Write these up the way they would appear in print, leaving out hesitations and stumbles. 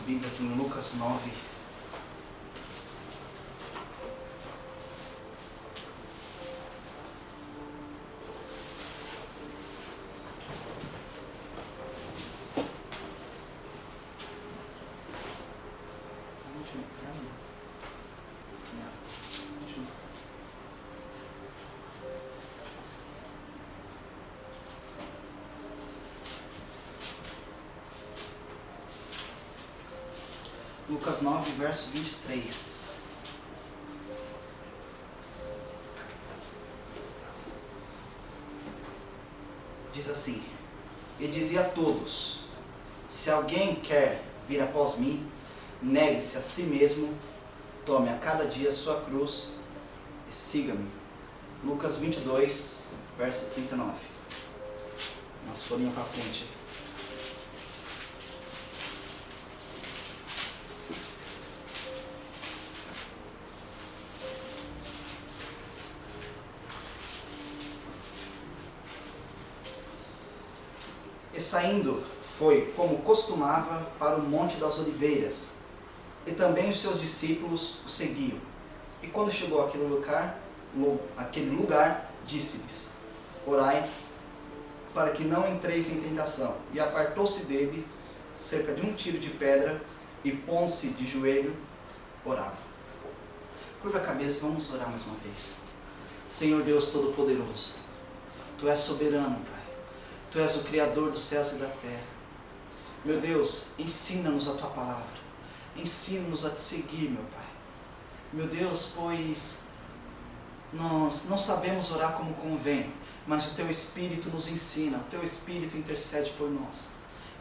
Bíblias em Lucas 9. Lucas 9, verso 23. Diz assim: E dizia a todos: Se alguém quer vir após mim, negue-se a si mesmo, tome a cada dia sua cruz e siga-me. Lucas 22, verso 39. Nossa folhinha para frente. Saindo, foi, como costumava, para o Monte das Oliveiras, e também os seus discípulos o seguiam. E quando chegou àquele lugar, disse-lhes: Orai, para que não entreis em tentação. E apartou-se dele, cerca de um tiro de pedra, e pondo-se de joelho, orava. Curva a cabeça, vamos orar mais uma vez. Senhor Deus Todo-Poderoso, Tu és soberano, Pai. Tu és o Criador dos céus e da terra. Meu Deus, ensina-nos a Tua palavra. Ensina-nos a Te seguir, meu Pai. Meu Deus, pois nós não sabemos orar como convém, mas o Teu Espírito nos ensina, o Teu Espírito intercede por nós.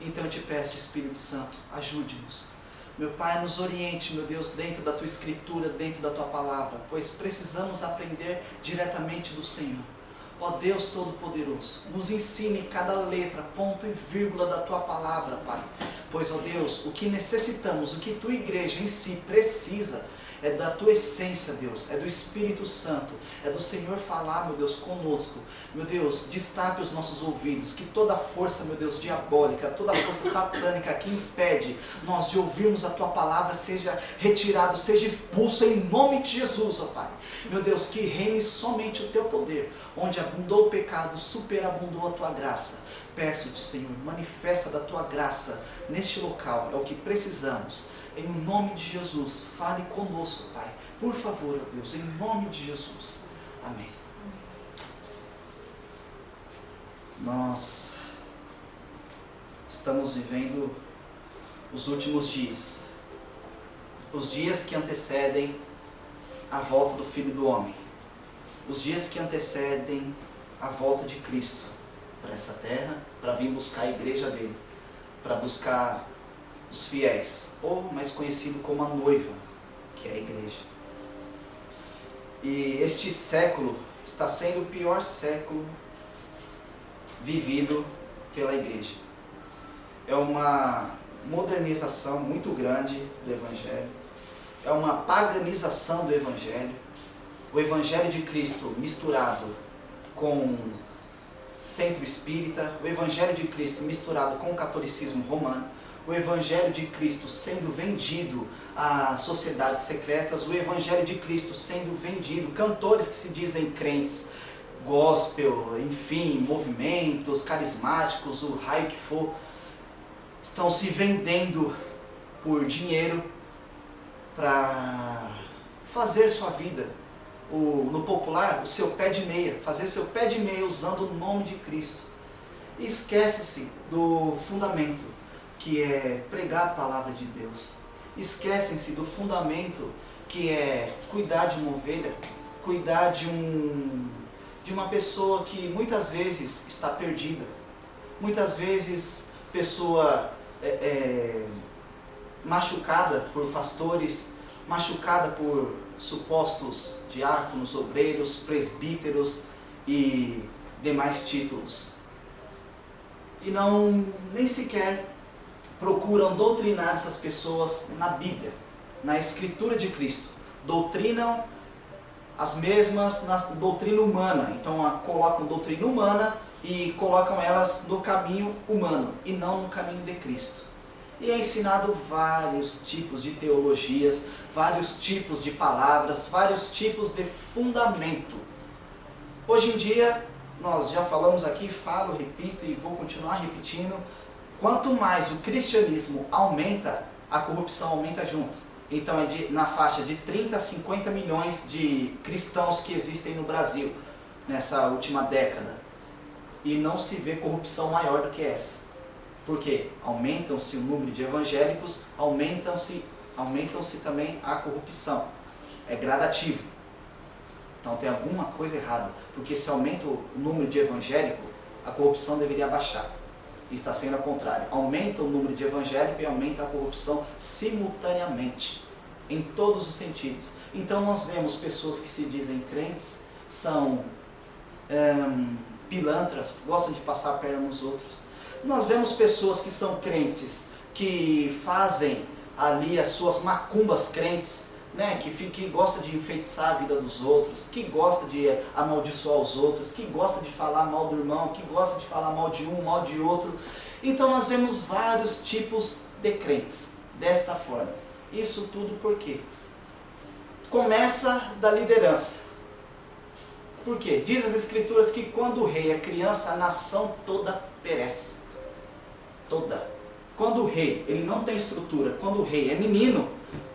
Então eu Te peço, Espírito Santo, ajude-nos. Meu Pai, nos oriente, meu Deus, dentro da Tua Escritura, dentro da Tua palavra, pois precisamos aprender diretamente do Senhor. Ó Deus Todo-Poderoso, nos ensine cada letra, ponto e vírgula da Tua palavra, Pai. Pois, ó Deus, o que necessitamos, o que Tua igreja em si precisa, é da Tua essência, Deus, é do Espírito Santo, é do Senhor falar, meu Deus, conosco. Meu Deus, destape os nossos ouvidos, que toda força, meu Deus, diabólica, toda força satânica que impede nós de ouvirmos a Tua palavra seja retirado, seja expulso em nome de Jesus, ó Pai. Meu Deus, que reine somente o Teu poder, onde abundou o pecado, superabundou a Tua graça. Peço-te, Senhor, manifesta da Tua graça neste local, é o que precisamos. Em nome de Jesus, fale conosco, Pai. Por favor, ó Deus, em nome de Jesus. Amém. Nós estamos vivendo os últimos dias. Os dias que antecedem a volta do Filho do Homem. Os dias que antecedem a volta de Cristo para essa terra, para vir buscar a igreja dele, para buscar os fiéis, ou mais conhecido como a noiva, que é a igreja. E este século está sendo o pior século vivido pela igreja. É uma modernização muito grande do Evangelho, é uma paganização do Evangelho, o Evangelho de Cristo misturado com centro espírita, o Evangelho de Cristo misturado com o catolicismo romano, o Evangelho de Cristo sendo vendido a sociedades secretas, o Evangelho de Cristo sendo vendido, cantores que se dizem crentes, gospel, enfim, movimentos carismáticos, o raio que for, estão se vendendo por dinheiro para fazer sua vida, no popular, o seu pé de meia, fazer seu pé de meia usando o nome de Cristo. E esquece-se do fundamento, que é pregar a palavra de Deus. Esquecem-se do fundamento, que é cuidar de uma ovelha, cuidar de uma pessoa que muitas vezes está perdida. Muitas vezes pessoa machucada por pastores, machucada por supostos diáconos, obreiros, presbíteros e demais títulos. E nem sequer procuram doutrinar essas pessoas na Bíblia, na Escritura de Cristo. Doutrinam as mesmas na doutrina humana. Então colocam doutrina humana e colocam elas no caminho humano e não no caminho de Cristo. e é ensinado vários tipos de teologias, vários tipos de palavras, vários tipos de fundamento. Hoje em dia, nós já falamos aqui, falo, repito e vou continuar repetindo, quanto mais o cristianismo aumenta, a corrupção aumenta junto. Então é na faixa de 30 a 50 milhões de cristãos que existem no Brasil nessa última década. E não se vê corrupção maior do que essa. Por quê? Aumentam-se o número de evangélicos, aumentam-se também a corrupção. É gradativo. Então tem alguma coisa errada. Porque se aumenta o número de evangélicos, a corrupção deveria baixar. E está sendo ao contrário. Aumenta o número de evangélicos e aumenta a corrupção simultaneamente. Em todos os sentidos. Então nós vemos pessoas que se dizem crentes, são pilantras, gostam de passar a perna nos outros. Nós vemos pessoas que são crentes, que fazem ali as suas macumbas crentes, né? que gosta de enfeitiçar a vida dos outros, que gosta de amaldiçoar os outros, que gosta de falar mal do irmão, que gosta de falar mal de um, mal de outro. Então nós vemos vários tipos de crentes, desta forma. Isso tudo por quê? Começa da liderança. Por quê? Diz as Escrituras que quando o rei é criança, a nação toda perece. Toda. Quando o rei, ele não tem estrutura, quando o rei é menino,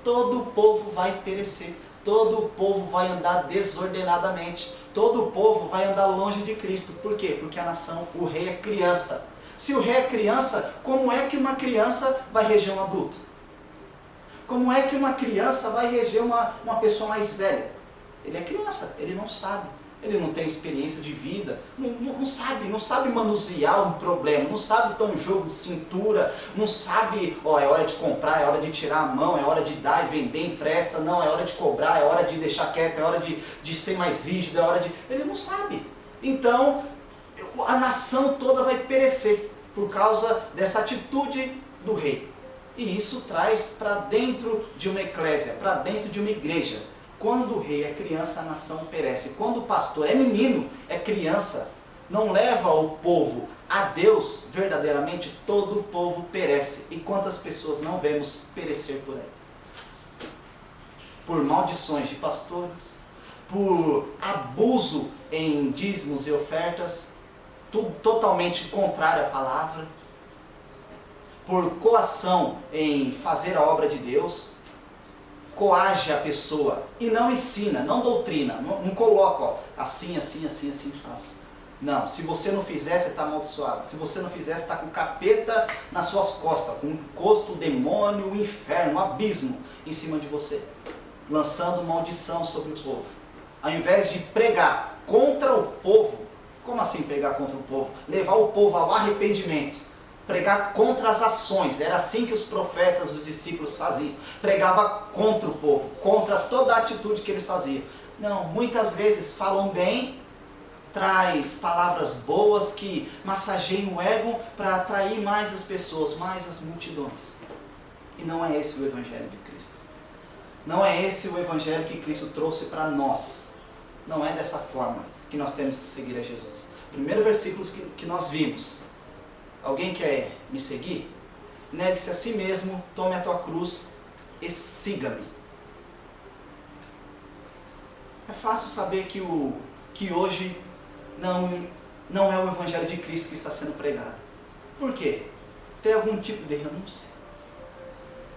todo o povo vai perecer. Todo o povo vai andar desordenadamente. Todo o povo vai andar longe de Cristo. Por quê? Porque a nação, o rei é criança. Se o rei é criança, como é que uma criança vai reger um adulto? Como é que uma criança vai reger uma pessoa mais velha? Ele é criança, ele não sabe. Ele não tem experiência de vida, não sabe manusear um problema, não sabe ter um jogo de cintura, não sabe, é hora de comprar, é hora de tirar a mão, é hora de dar e vender, empresta, não, é hora de cobrar, é hora de deixar quieto, é hora de ser mais rígido, é hora de... Ele não sabe. Então, a nação toda vai perecer por causa dessa atitude do rei. E isso traz para dentro de uma eclésia, para dentro de uma igreja. Quando o rei é criança, a nação perece. Quando o pastor é menino, é criança, não leva o povo a Deus, verdadeiramente, todo o povo perece. E quantas pessoas não vemos perecer por aí? Por maldições de pastores, por abuso em dízimos e ofertas, tudo totalmente contrário à palavra, por coação em fazer a obra de Deus, coage a pessoa e não ensina, não doutrina, não coloca, assim faz. Não, se você não fizer, você está amaldiçoado. Se você não fizer, você está com capeta nas suas costas, com encosto, o demônio, o inferno, o abismo em cima de você, lançando maldição sobre o povo. Ao invés de pregar contra o povo, como assim pregar contra o povo? Levar o povo ao arrependimento. Pregar contra as ações, era assim que os profetas, os discípulos faziam. Pregava contra o povo, contra toda a atitude que eles faziam. Não, muitas vezes falam bem, traz palavras boas que massageiam o ego para atrair mais as pessoas, mais as multidões. E não é esse o Evangelho de Cristo. Não é esse o Evangelho que Cristo trouxe para nós. Não é dessa forma que nós temos que seguir a Jesus. Primeiro versículo que nós vimos. Alguém quer me seguir? Negue-se a si mesmo, tome a tua cruz e siga-me. É fácil saber que hoje não é o Evangelho de Cristo que está sendo pregado. Por quê? Tem algum tipo de renúncia?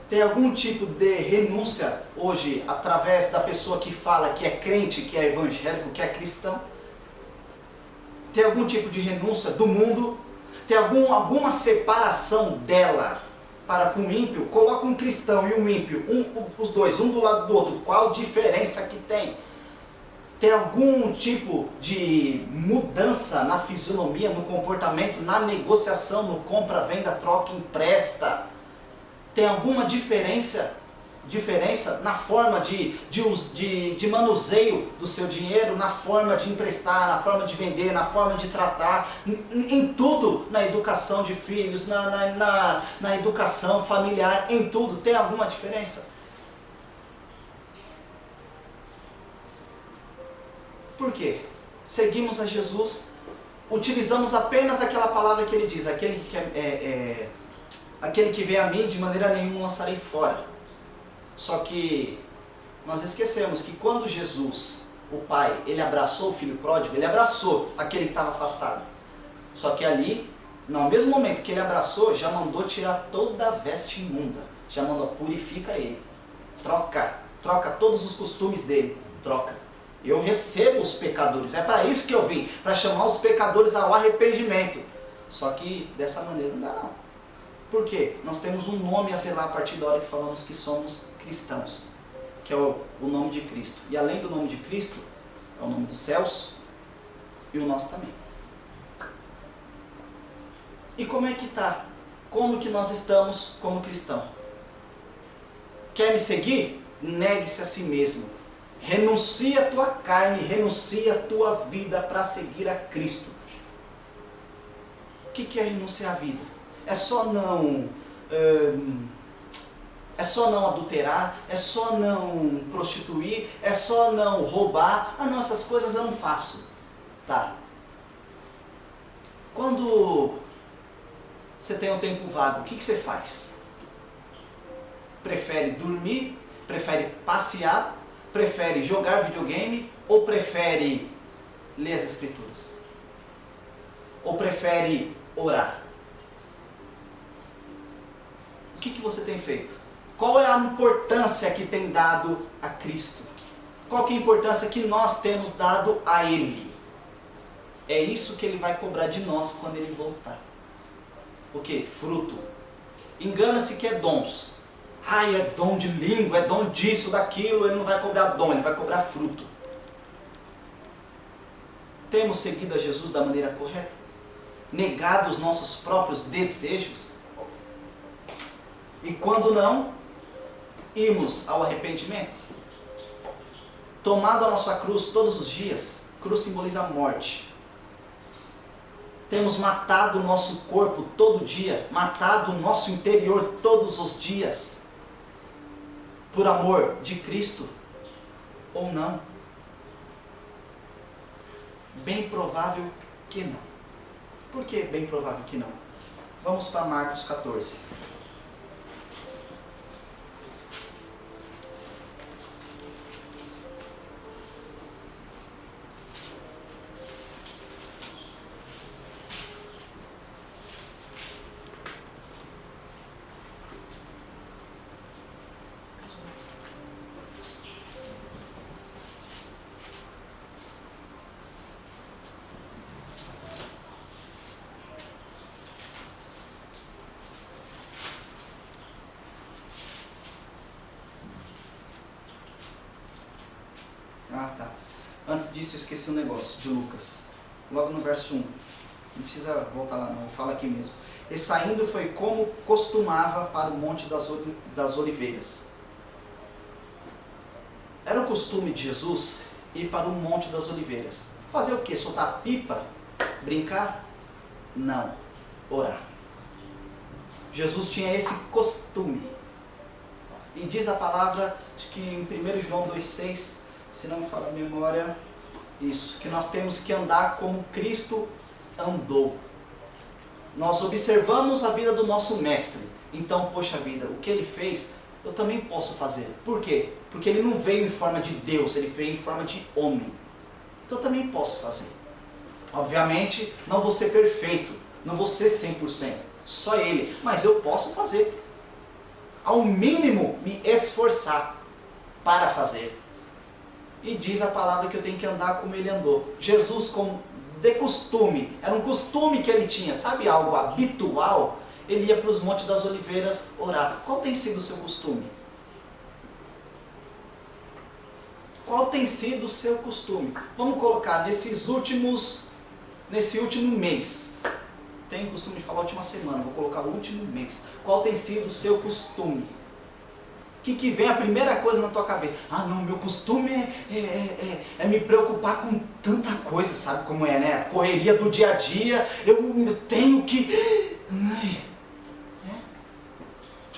Tem algum tipo de renúncia hoje através da pessoa que fala que é crente, que é evangélico, que é cristão? Tem algum tipo de renúncia do mundo? Tem alguma separação dela para com o ímpio? Coloca um cristão e um ímpio, os dois, um do lado do outro. Qual diferença que tem? Tem algum tipo de mudança na fisionomia, no comportamento, na negociação, no compra, venda, troca, empresta? Tem alguma diferença na forma de manuseio do seu dinheiro, na forma de emprestar, na forma de vender, na forma de tratar, em tudo, na educação de filhos, na educação familiar, em tudo, tem alguma diferença? Por quê? Seguimos a Jesus, utilizamos apenas aquela palavra que ele diz, aquele que Aquele que vem a mim, de maneira nenhuma lançarei fora. Só que nós esquecemos que quando Jesus, o Pai, ele abraçou o filho pródigo, ele abraçou aquele que estava afastado. Só que ali, no mesmo momento que ele abraçou, já mandou tirar toda a veste imunda. Já mandou, purifica ele. Troca todos os costumes dele. Troca. Eu recebo os pecadores. É para isso que eu vim. Para chamar os pecadores ao arrependimento. Só que dessa maneira não dá não. Por quê? Nós temos um nome a zelar a partir da hora que falamos que somos cristãos. Que é o nome de Cristo. E além do nome de Cristo, é o nome dos céus e o nosso também. E como é que está? Como que nós estamos como cristão? Quer me seguir? Negue-se a si mesmo. Renuncia a tua carne, renuncia a tua vida para seguir a Cristo. O que é renunciar à vida? É só não adulterar, é só não prostituir, é só não roubar. Ah não, essas coisas eu não faço. Tá. Quando você tem um tempo vago, o que você faz? Prefere dormir? Prefere passear? Prefere jogar videogame? Ou prefere ler as Escrituras? Ou prefere orar? O que você tem feito? Qual é a importância que tem dado a Cristo? Qual que é a importância que nós temos dado a Ele? É isso que Ele vai cobrar de nós quando Ele voltar. O que? Fruto. Engana-se que é dons. Ai, é dom de língua, é dom disso, daquilo. Ele não vai cobrar dom, Ele vai cobrar fruto. Temos seguido a Jesus da maneira correta? Negado os nossos próprios desejos? E quando não, irmos ao arrependimento? Tomado a nossa cruz todos os dias. Cruz simboliza a morte. Temos matado o nosso corpo todo dia, matado o nosso interior todos os dias, por amor de Cristo, ou não? Bem provável que não. Por que bem provável que não? Vamos para Marcos 14. Ah, tá. Antes disso, eu esqueci um negócio de Lucas. Logo no verso 1. Não precisa voltar lá não, fala aqui mesmo. E saindo foi como costumava para o Monte das Oliveiras. Era o costume de Jesus ir para o Monte das Oliveiras. Fazer o quê? Soltar pipa? Brincar? Não. Orar. Jesus tinha esse costume. E diz a palavra de que em 1 João 2,6, se não me falha a memória, isso, que nós temos que andar como Cristo andou. Nós observamos a vida do nosso mestre. Então, poxa vida, o que ele fez, eu também posso fazer. Por quê? Porque ele não veio em forma de Deus, ele veio em forma de homem. Então eu também posso fazer. Obviamente, não vou ser perfeito, não vou ser 100%, só ele. Mas eu posso fazer. Ao mínimo, me esforçar para fazer. E diz a palavra que eu tenho que andar como ele andou. Jesus, como de costume, era um costume que ele tinha, sabe, algo habitual, ele ia para os Montes das Oliveiras orar. Qual tem sido o seu costume? Qual tem sido o seu costume? Vamos colocar nesse último mês. Tenho costume de falar última semana, vou colocar o último mês. Qual tem sido o seu costume? O que vem a primeira coisa na tua cabeça? Ah não, meu costume é me preocupar com tanta coisa, sabe como é, né? A correria do dia a dia, eu tenho que...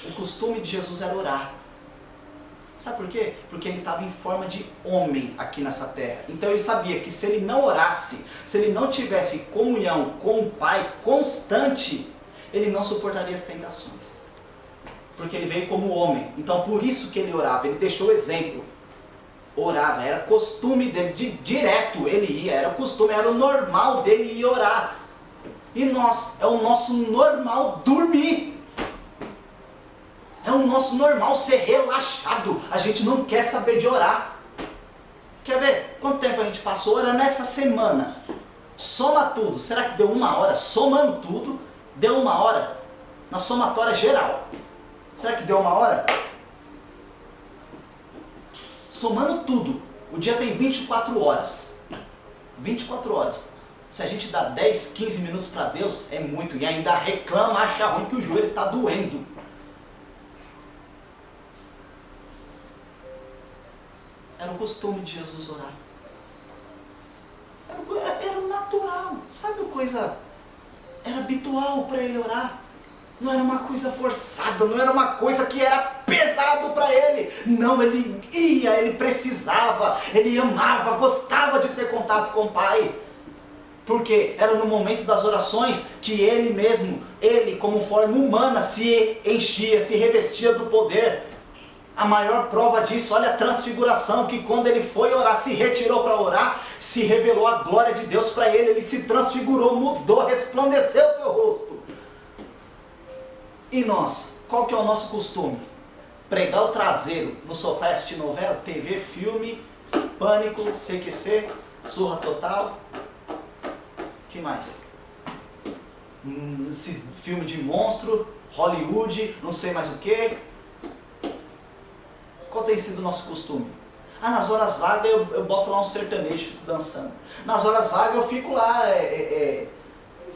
O costume de Jesus era orar. Sabe por quê? Porque ele estava em forma de homem aqui nessa terra. Então ele sabia que se ele não orasse, se ele não tivesse comunhão com o Pai constante, ele não suportaria as tentações. Porque ele veio como homem. Então por isso que ele orava, ele deixou o exemplo. Orava, era costume dele, direto ele ia, era o costume, era o normal dele ir orar. E nós, é o nosso normal dormir. É o nosso normal ser relaxado. A gente não quer saber de orar. Quer ver quanto tempo a gente passou orando essa semana? Soma tudo. Será que deu 1 hora? Somando tudo, deu 1 hora na somatória geral. Será que deu 1 hora? Somando tudo, o dia tem 24 horas. 24 horas. Se a gente dá 10, 15 minutos para Deus, é muito. E ainda reclama, acha ruim que o joelho está doendo. Era o costume de Jesus orar. Era natural. Sabe coisa? Era habitual para ele orar. Não era uma coisa forçada, não era uma coisa que era pesado para ele. Não, ele ia, ele precisava, ele amava, gostava de ter contato com o Pai. Porque era no momento das orações que ele mesmo, ele como forma humana, se enchia, se revestia do poder. A maior prova disso, olha a transfiguração, que quando ele foi orar, se retirou para orar, se revelou a glória de Deus para ele, ele se transfigurou, mudou, resplandeceu o seu rosto. E nós, qual que é o nosso costume? Pregar o traseiro no sofá, assistir novela, TV, filme, Pânico, CQC, Surra Total. Que mais? Esse filme de monstro, Hollywood, não sei mais o que. Qual tem sido o nosso costume? Nas horas vagas eu boto lá um sertanejo, fico dançando. Nas horas vagas eu fico lá,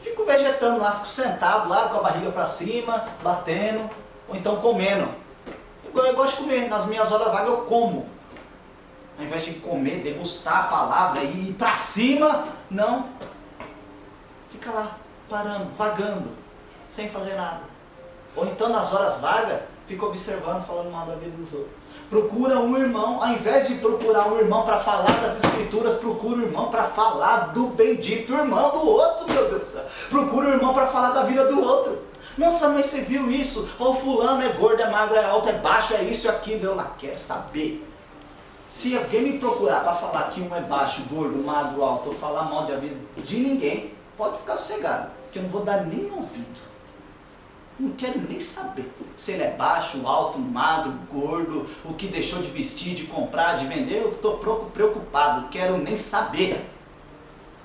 fico vegetando lá, fico sentado lá com a barriga para cima, batendo, ou então comendo. Eu gosto de comer, nas minhas horas vagas eu como. Ao invés de comer, degustar a palavra e ir para cima, não. Fica lá, parando, vagando, sem fazer nada. Ou então nas horas vagas, fica observando, falando mal da vida dos outros. Procura um irmão, ao invés de procurar um irmão para falar das escrituras, procura um irmão para falar do bendito irmão do outro, meu Deus do céu. Procura um irmão para falar da vida do outro. Nossa, mas você viu isso? Ou fulano é gordo, é magro, é alto, é baixo, é isso e aquilo. Eu lá quero saber. Se alguém me procurar para falar que um é baixo, gordo, magro, alto, ou falar mal da vida de ninguém, pode ficar sossegado, porque eu não vou dar nem ouvido. Não quero nem saber se ele é baixo, alto, magro, gordo, o que deixou de vestir, de comprar, de vender. Eu estou preocupado, não quero nem saber.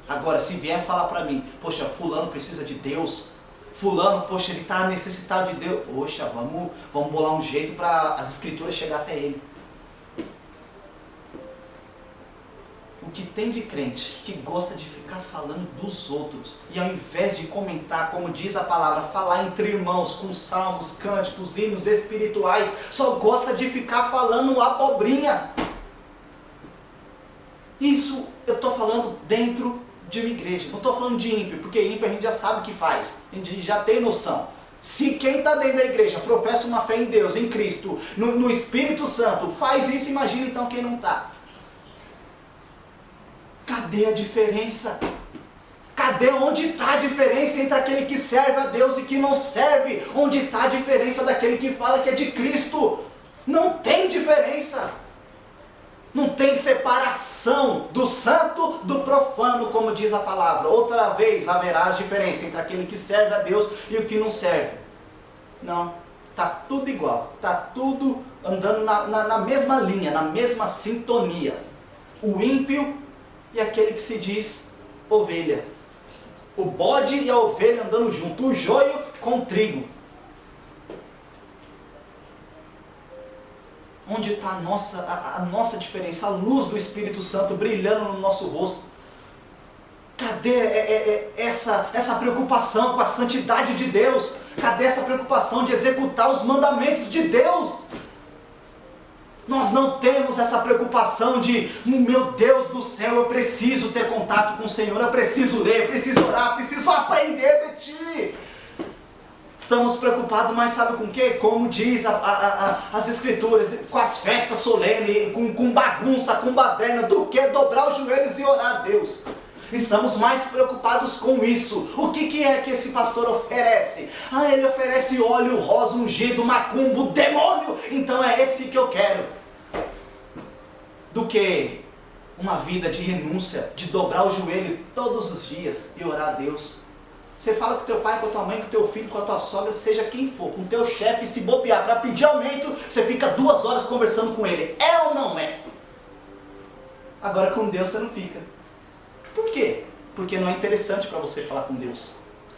Agora, se vier falar para mim, poxa, fulano precisa de Deus, fulano, poxa, ele está necessitado de Deus, poxa, vamos bolar um jeito para as escrituras chegar até ele. O que tem de crente que gosta de ficar falando dos outros e ao invés de comentar, como diz a palavra, falar entre irmãos com salmos, cânticos, hinos espirituais, só gosta de ficar falando abobrinha. Isso eu estou falando dentro de uma igreja, não estou falando de ímpio, porque ímpio a gente já sabe o que faz, a gente já tem noção. Se quem está dentro da igreja professa uma fé em Deus, em Cristo, no Espírito Santo, faz isso, imagina então quem não está. Cadê a diferença? Cadê onde está a diferença entre aquele que serve a Deus e que não serve? Onde está a diferença daquele que fala que é de Cristo? Não tem diferença. Não tem separação do santo do profano, como diz a palavra. Outra vez haverá a diferença entre aquele que serve a Deus e o que não serve. Não, está tudo igual. Está tudo andando na mesma linha, na mesma sintonia. O ímpio e aquele que se diz ovelha. O bode e a ovelha andando junto. O joio com o trigo. Onde está a nossa diferença? A luz do Espírito Santo brilhando no nosso rosto. Cadê essa preocupação com a santidade de Deus? Cadê essa preocupação de executar os mandamentos de Deus? Nós não temos essa preocupação de, meu Deus do céu, eu preciso ter contato com o Senhor, eu preciso ler, eu preciso orar, eu preciso aprender de Ti. Estamos preocupados, mas sabe com o quê? Como diz as Escrituras, com as festas solenes, com bagunça, com baderna, do que dobrar os joelhos e orar a Deus. Estamos mais preocupados com isso. O que é que esse pastor oferece? Ele oferece óleo rosa ungido, macumbo, demônio. Então é esse que eu quero. Do que uma vida de renúncia, de dobrar o joelho todos os dias e orar a Deus. Você fala com teu pai, com a tua mãe, com teu filho, com a tua sogra, seja quem for, com teu chefe, se bobear para pedir aumento, você fica 2 horas conversando com ele. É ou não é? Agora com Deus você não fica. Por quê? Porque não é interessante para você falar com Deus.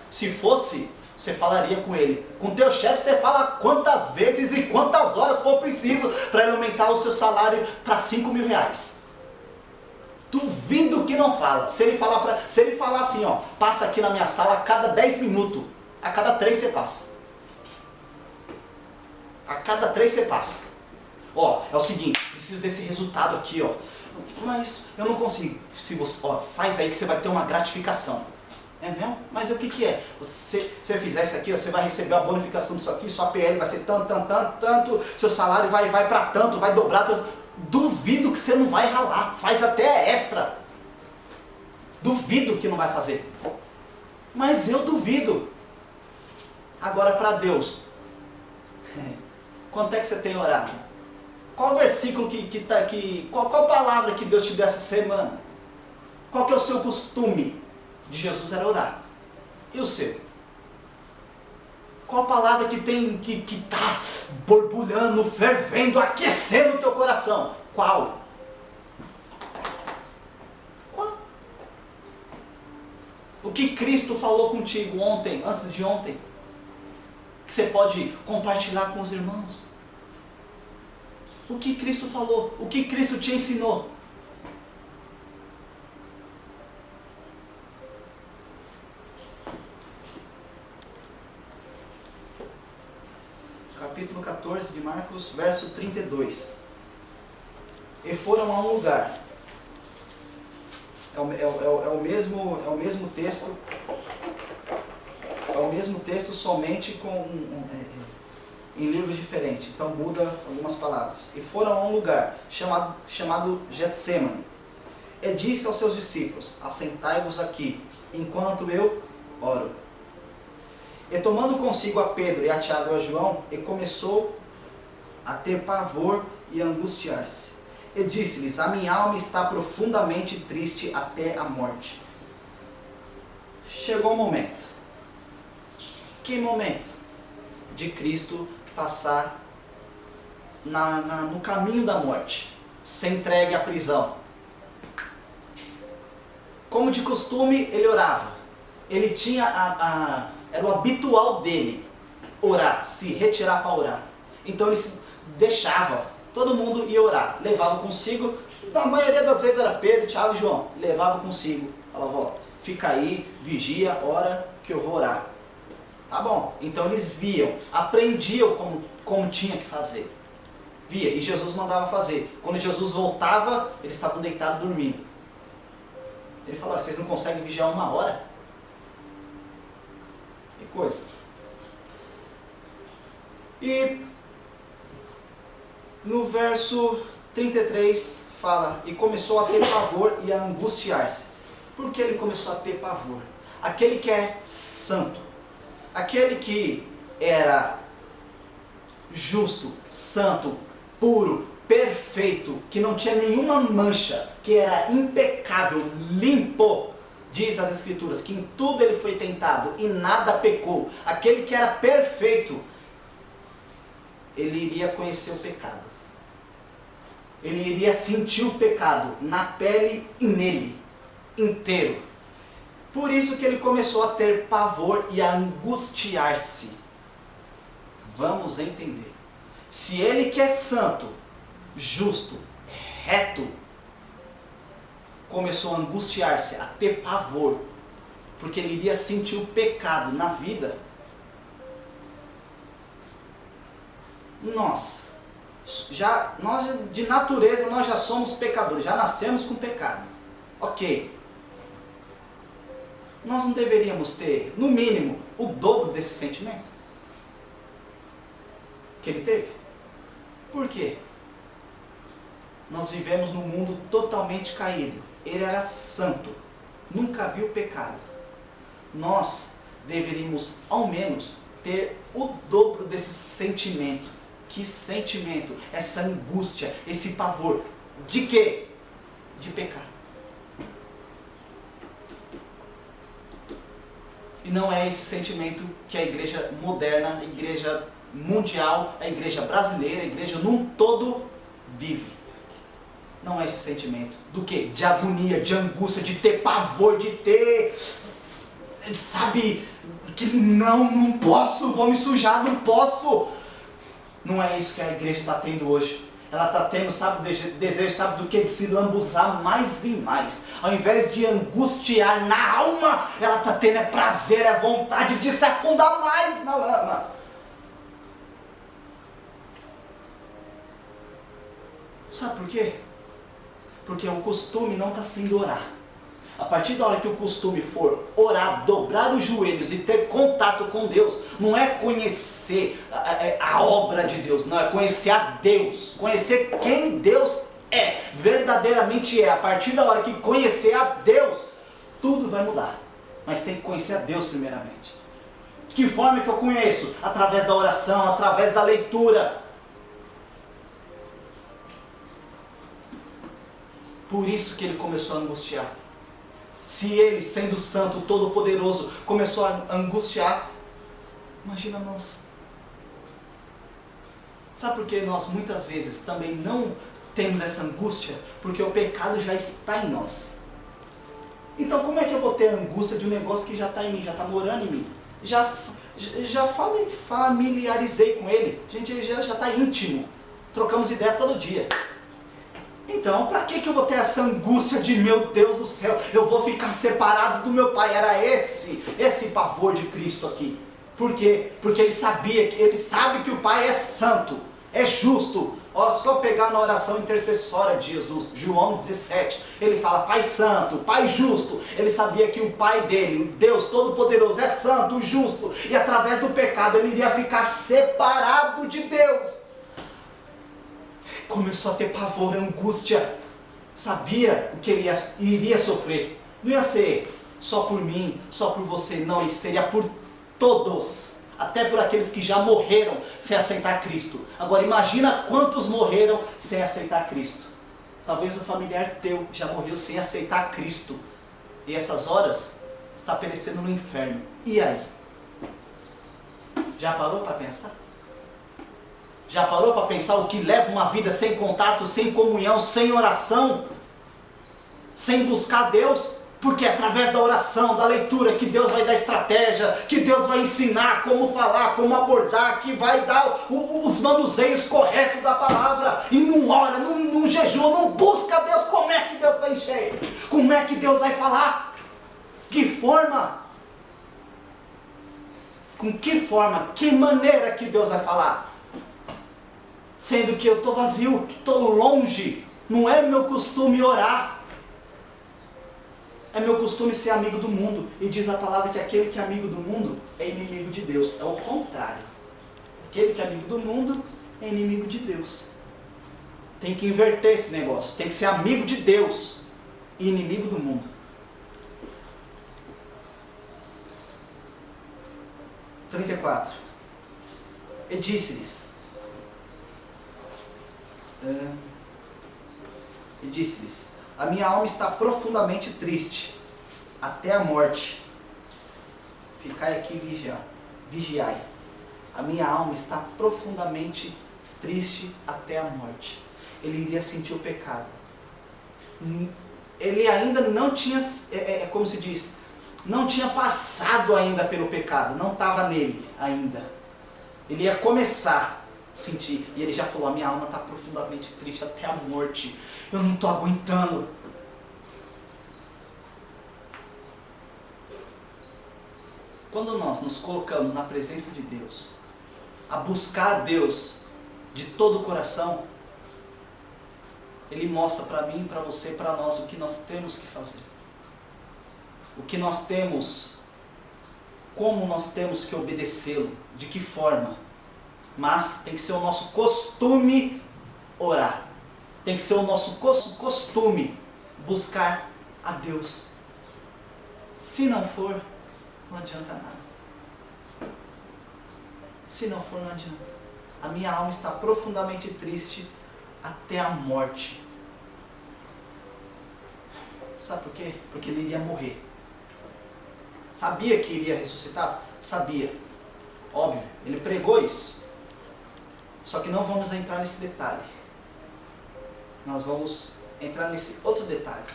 Se fosse, você falaria com ele. Com teu chefe você fala quantas vezes e quantas horas for preciso para ele aumentar o seu salário para 5 mil reais. Duvido que não fala. Se ele falar assim, passa aqui na minha sala a cada 10 minutos, a cada 3 você passa. A cada 3 você passa. É o seguinte, preciso desse resultado aqui, mas eu não consigo. Se você, faz aí que você vai ter uma gratificação. É mesmo? Mas o que é? Se você fizer isso aqui, você vai receber a bonificação disso aqui, sua PL vai ser tanto, seu salário vai para tanto, vai dobrar tanto. Duvido que você não vai ralar, faz até extra. Duvido que não vai fazer. Mas eu duvido. Agora para Deus, quanto é que você tem orado? Qual versículo que está aqui? Qual palavra que Deus te deu essa semana? Qual que é o seu costume? De Jesus era orar. E o seu? Qual palavra que tem que está borbulhando, fervendo, aquecendo o teu coração? Qual? O que Cristo falou contigo ontem, antes de ontem? Que você pode compartilhar com os irmãos. O que Cristo falou? O que Cristo te ensinou? Capítulo 14 de Marcos, verso 32. E foram a um lugar. É o mesmo texto. É o mesmo texto, somente em livros diferentes. Então muda algumas palavras. E foram a um lugar chamado Getsêmani. E disse aos seus discípulos: assentai-vos aqui, enquanto eu oro. E tomando consigo a Pedro e a Tiago e a João, e começou a ter pavor e a angustiar-se. E disse-lhes: a minha alma está profundamente triste até a morte. Chegou o momento. Que momento? De Cristo passar no caminho da morte, ser entregue à prisão. Como de costume, ele orava. Ele tinha era o habitual dele orar, se retirar para orar. Então ele se deixava, todo mundo ia orar, levava consigo, na maioria das vezes era Pedro, Tiago e João, levava consigo, falava: fica aí, vigia, ora que eu vou orar. Tá bom, então eles viam, aprendiam como tinha que fazer. Via, e Jesus mandava fazer. Quando Jesus voltava, eles estavam deitados dormindo. Ele falou: vocês não conseguem vigiar 1 hora? Que coisa. E no verso 33 fala: e começou a ter pavor e a angustiar-se. Por que ele começou a ter pavor? Aquele que é santo, aquele que era justo, santo, puro, perfeito, que não tinha nenhuma mancha, que era impecável, limpo, diz as Escrituras, que em tudo ele foi tentado e nada pecou. Aquele que era perfeito, ele iria conhecer o pecado. Ele iria sentir o pecado na pele e nele, inteiro. Por isso que ele começou a ter pavor e a angustiar-se. Vamos entender. Se ele que é santo, justo, reto, começou a angustiar-se, a ter pavor, porque ele iria sentir o pecado na vida, nós de natureza nós já somos pecadores, já nascemos com pecado. Ok. Nós não deveríamos ter, no mínimo, o dobro desse sentimento que ele teve? Por quê? Nós vivemos num mundo totalmente caído. Ele era santo. nunca viu pecado, nós deveríamos ao menos ter o dobro desse sentimento. Que sentimento? Essa angústia, esse pavor. De quê? De pecar. E não é esse sentimento que a igreja moderna, a igreja mundial, a igreja brasileira, a igreja num todo vive. Não é esse sentimento. Do quê? De agonia, de angústia, de ter pavor, de ter... Sabe, que não posso, vou me sujar, não posso. Não é isso que a igreja está tendo hoje. Ela está tendo, sabe, desejo, sabe do que? De se lambuzar mais e mais. Ao invés de angustiar na alma, ela está tendo prazer, vontade de se afundar mais na lama. Sabe por quê? Porque o costume não está sendo orar. A partir da hora que o costume for orar, dobrar os joelhos e ter contato com Deus, não é conhecer a obra de Deus, não, é conhecer a Deus, conhecer quem Deus é, verdadeiramente é. A partir da hora que conhecer a Deus, tudo vai mudar. Mas tem que conhecer a Deus primeiramente. De que forma que eu conheço? Através da oração, através da leitura. Por isso que ele começou a angustiar. Se ele, sendo santo, todo-poderoso, começou a angustiar, imagina nós. Sabe por que nós muitas vezes também não temos essa angústia? Porque o pecado já está em nós. Então como é que eu vou ter angústia de um negócio que já está em mim, já está morando em mim? Já familiarizei com ele, a gente já está íntimo, trocamos ideia todo dia. Então, para que eu vou ter essa angústia de, meu Deus do céu, eu vou ficar separado do meu pai? Era esse pavor de Cristo aqui. Por quê? Porque ele sabe que o Pai é santo, é justo. Ó, só pegar na oração intercessória de Jesus, João 17, ele fala, Pai santo, Pai justo. Ele sabia que o Pai dele, o Deus Todo-Poderoso, é santo, justo. E através do pecado ele iria ficar separado de Deus. Começou a ter pavor, angústia. Sabia o que ele iria sofrer. Não ia ser só por mim, só por você, não. Isso seria por todos. Até por aqueles que já morreram sem aceitar Cristo. Agora imagina quantos morreram sem aceitar Cristo. Talvez um familiar teu já morreu sem aceitar Cristo. E essas horas está perecendo no inferno. E aí? Já parou para pensar? Já parou para pensar o que leva uma vida sem contato, sem comunhão, sem oração? Sem buscar Deus? Porque é através da oração, da leitura, que Deus vai dar estratégia, que Deus vai ensinar como falar, como abordar, que vai dar os manuseios corretos da palavra. E não ora, não jejua, não busca Deus. Como é que Deus vai encher? Como é que Deus vai falar? Que forma? Com que forma? Que maneira que Deus vai falar? Sendo que eu estou vazio, que estou longe. Não é meu costume orar. É meu costume ser amigo do mundo. E diz a palavra que aquele que é amigo do mundo é inimigo de Deus. É o contrário. Aquele que é amigo do mundo é inimigo de Deus. Tem que inverter esse negócio. Tem que ser amigo de Deus e inimigo do mundo. 34. E disse-lhes. E disse-lhes: a minha alma está profundamente triste, até a morte. Ficai aqui e vigiai. A minha alma está profundamente triste até a morte. Ele iria sentir o pecado. Ele ainda não tinha, como se diz, não tinha passado ainda pelo pecado, não estava nele ainda. Ele ia começar a sentir, e ele já falou: a minha alma está profundamente triste até a morte. Eu não estou aguentando. Quando nós nos colocamos na presença de Deus, a buscar Deus de todo o coração, Ele mostra para mim, para você, para nós o que nós temos que fazer. O que nós temos, como nós temos que obedecê-lo, de que forma. Mas tem que ser o nosso costume orar. Tem que ser o nosso costume buscar a Deus. Se não for, não adianta nada. Se não for, não adianta. A minha alma está profundamente triste até a morte. Sabe por quê? Porque ele iria morrer. Sabia que iria ressuscitar? Sabia. Óbvio, ele pregou isso. Só que não vamos entrar nesse detalhe. Nós vamos entrar nesse outro detalhe.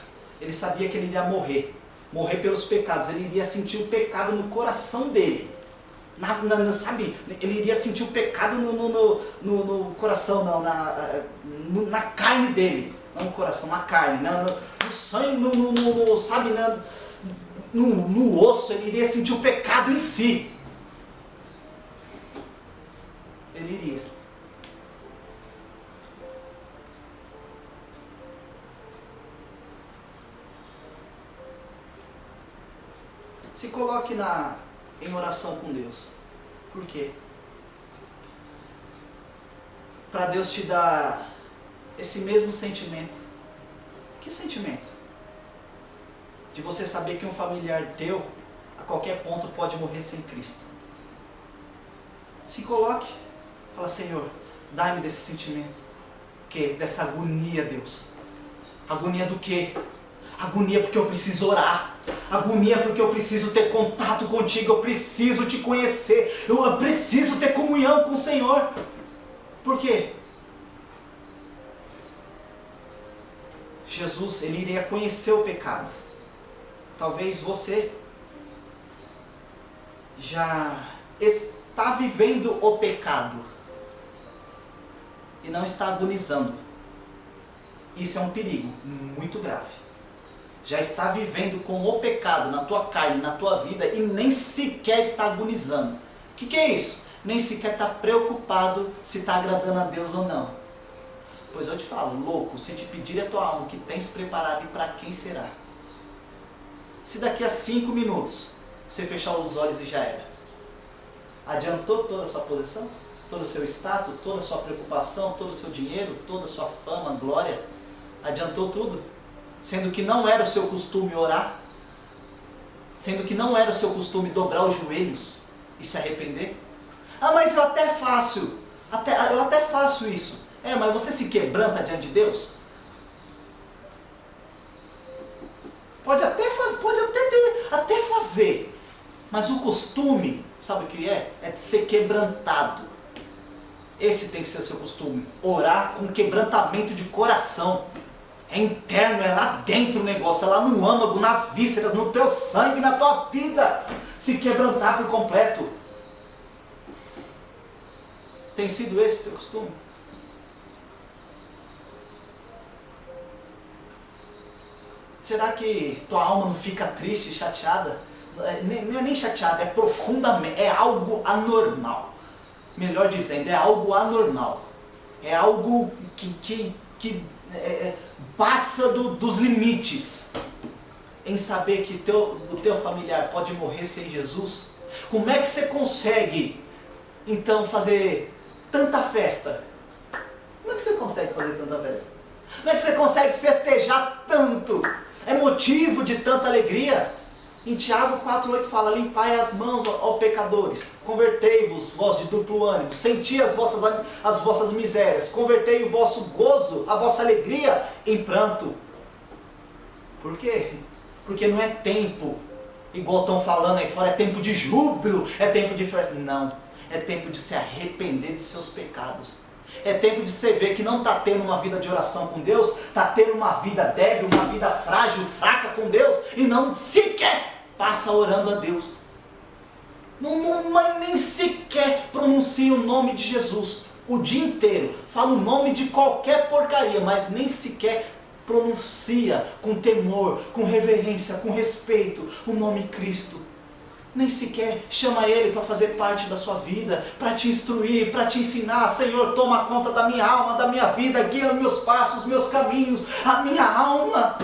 Ele sabia que ele iria morrer. Morrer pelos pecados. Ele iria sentir o pecado no coração dele. Sabe? Ele iria sentir o pecado no coração, não, na carne dele. Não no coração, na carne. No sangue, sabe? No osso. Ele iria sentir o pecado em si. Ele iria. Se coloque em oração com Deus. Por quê? Para Deus te dar esse mesmo sentimento. Que sentimento? De você saber que um familiar teu, a qualquer ponto, pode morrer sem Cristo. Se coloque. Fala, Senhor, dá-me desse sentimento. Que? Dessa agonia, Deus. Agonia do quê? Agonia porque eu preciso orar. Agonia porque eu preciso ter contato contigo. Eu preciso te conhecer. Eu preciso ter comunhão com o Senhor. Por quê? Jesus, ele iria conhecer o pecado. Talvez você já está vivendo o pecado e não está agonizando. Isso é um perigo muito grave. Já está vivendo com o pecado na tua carne, na tua vida, e nem sequer está agonizando. O que é isso? Nem sequer está preocupado se está agradando a Deus ou não. Pois eu te falo, louco, se te pedir a tua alma, que tens preparado, e para quem será? Se daqui a 5 minutos você fechar os olhos e já era, adiantou toda a sua posição? Todo o seu status, toda a sua preocupação, todo o seu dinheiro, toda a sua fama, glória? Adiantou tudo? Sendo que não era o seu costume orar, sendo que não era o seu costume dobrar os joelhos e se arrepender. Ah, mas eu até faço isso. Mas você se quebranta diante de Deus? Pode até fazer, mas o costume, sabe o que é? É ser quebrantado. Esse tem que ser o seu costume. Orar com quebrantamento de coração. É interno, é lá dentro o negócio, é lá no âmago, nas vísceras, no teu sangue, na tua vida. Se quebrantar por completo. Tem sido esse o teu costume? Será que tua alma não fica triste, chateada? Não é nem chateada, é profundamente, é algo anormal. Melhor dizendo, é algo anormal. É algo que passa dos limites. Em saber que o teu familiar pode morrer sem Jesus. Como é que você consegue, então, fazer tanta festa? Como é que você consegue fazer tanta festa? Como é que você consegue festejar tanto? É motivo de tanta alegria? Em Tiago 4,8 fala, limpai as mãos, ó pecadores, convertei-vos, vós de duplo ânimo, senti as vossas misérias, convertei o vosso gozo, a vossa alegria em pranto. Por quê? Porque não é tempo, igual estão falando aí fora, é tempo de júbilo, é tempo de festa. Não, é tempo de se arrepender de seus pecados. É tempo de você ver que não está tendo uma vida de oração com Deus, está tendo uma vida débil, uma vida frágil, fraca com Deus, e não sequer passa orando a Deus. Mas nem sequer pronuncia o nome de Jesus o dia inteiro. Fala o nome de qualquer porcaria, mas nem sequer pronuncia com temor, com reverência, com respeito o nome Cristo. Nem sequer chama Ele para fazer parte da sua vida, para te instruir, para te ensinar. Senhor, toma conta da minha alma, da minha vida, guia os meus passos, os meus caminhos, a minha alma.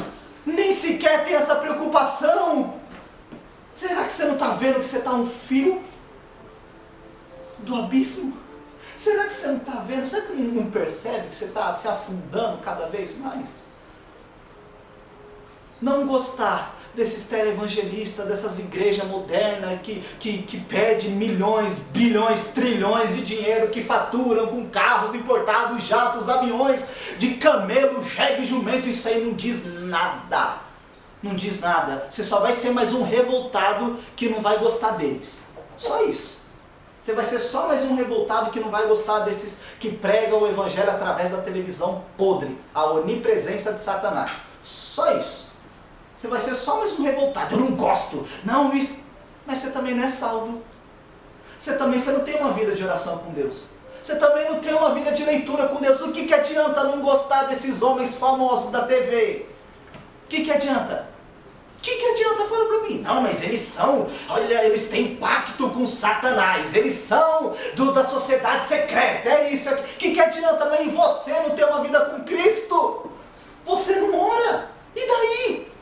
Nem sequer tem essa preocupação. Será que você não está vendo que você está um fio do abismo? Será que você não está vendo? Será que não percebe que você está se afundando cada vez mais? Não gostar desses televangelistas, dessas igrejas modernas que pedem milhões, bilhões, trilhões de dinheiro, que faturam com carros importados, jatos, aviões, de camelo, jegue, jumento. Isso aí não diz nada. Não diz nada. Você só vai ser mais um revoltado que não vai gostar deles. Só isso. Você vai ser só mais um revoltado que não vai gostar desses que pregam o evangelho através da televisão podre, a onipresença de Satanás. Só isso. Você vai ser só mais um revoltado. Eu não gosto. Não, isso. Mas você também não é salvo. Você não tem uma vida de oração com Deus. Você também não tem uma vida de leitura com Deus. O que adianta não gostar desses homens famosos da TV? O que adianta? O que adianta? Fala para mim. Não, mas eles são, olha, eles têm pacto com Satanás. Eles são da sociedade secreta. É isso aqui. O que adianta, mas você não ter uma vida com Cristo? Você não ora. E daí?